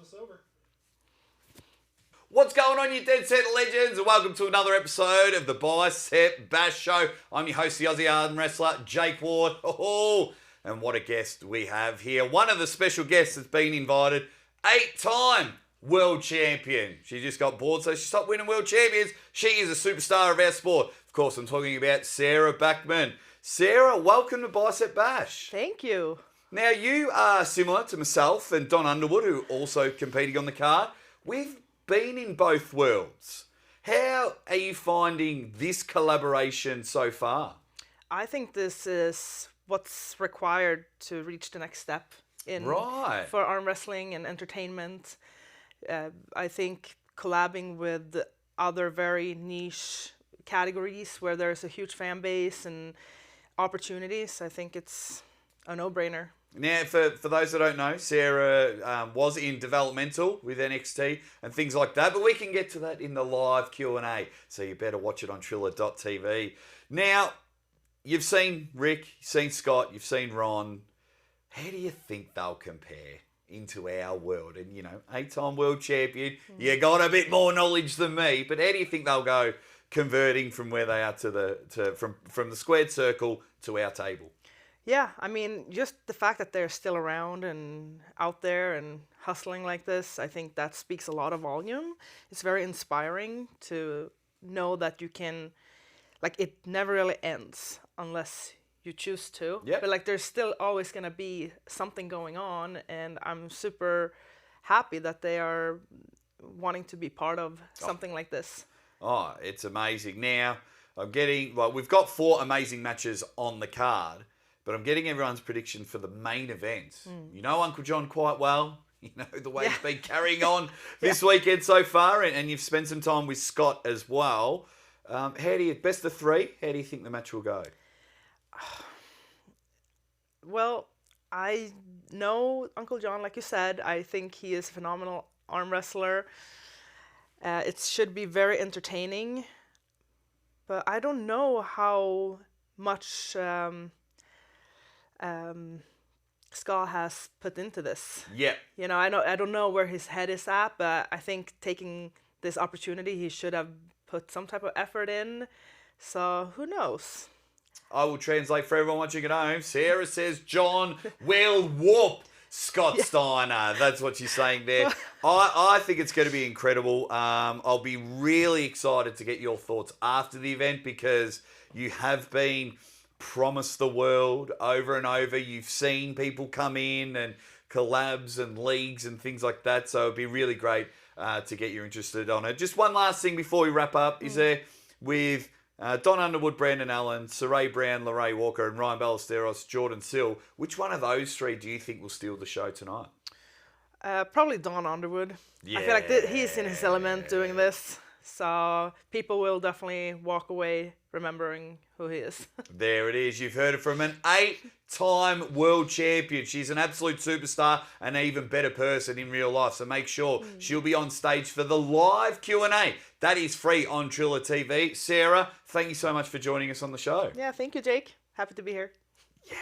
for silver. What's going on, you Dead Set Legends? And welcome to another episode of the Bicep Bash Show. I'm your host, the Aussie arm wrestler, Jake Ward. Oh, and what a guest we have here. One of the special guests that's been invited, 8-time world champion. She just got bored, so she stopped winning world champions. She is a superstar of our sport. Of course, I'm talking about Sarah Backman. Sarah, welcome to Bicep Bash. Thank you. Now, you are similar to myself and Don Underwood, who also competing on the card. We've been in both worlds. How are you finding this collaboration so far? I think this is what's required to reach the next step for arm wrestling and entertainment. I think collabing with other very niche categories where there's a huge fan base and opportunities, I think it's a no-brainer. Now, for those that don't know, Sarah was in developmental with NXT and things like that, but we can get to that in the live Q&A, so you better watch it on Triller.tv. Now, you've seen Rick, you've seen Scott, you've seen Ron. How do you think they'll compare into our world? And, 8-time world champion, you got a bit more knowledge than me, but how do you think they'll go converting from where they are from the squared circle to our table? Yeah, I mean, just the fact that they're still around and out there and hustling like this, I think that speaks a lot of volume. It's very inspiring to know that you can, it never really ends unless you choose to. Yep. But there's still always going to be something going on, and I'm super happy that they are wanting to be part of something like this. Oh, it's amazing. Now, we've got 4 amazing matches on the card. But I'm getting everyone's prediction for the main event. You know Uncle John quite well. You know the way he's been carrying on this weekend so far. And you've spent some time with Scott as well. Best of 3, how do you think the match will go? Well, I know Uncle John, like you said. I think he is a phenomenal arm wrestler. It should be very entertaining. But I don't know how much... Scott has put into this. Yeah. I don't know where his head is at, but I think taking this opportunity, he should have put some type of effort in. So who knows? I will translate for everyone watching at home. Sarah says John will whoop Scott Steiner. That's what she's saying there. I think it's going to be incredible. I'll be really excited to get your thoughts after the event because you have been promised the world over and over. You've seen people come in and collabs and leagues and things like that. So it'd be really great to get you interested on it. Just one last thing before we wrap up is there with Don Underwood, Brandon Allen, Saray Brown, Lorraine Walker, and Ryan Ballesteros, Jordan Sill. Which one of those 3 do you think will steal the show tonight? Probably Don Underwood. Yeah. I feel like he's in his element doing this. So people will definitely walk away remembering who he is. There it is. You've heard it from an 8-time world champion. She's an absolute superstar and an even better person in real life. So make sure she'll be on stage for the live Q&A. That is free on Triller TV. Sarah, thank you so much for joining us on the show. Yeah, thank you, Jake. Happy to be here. Yeah.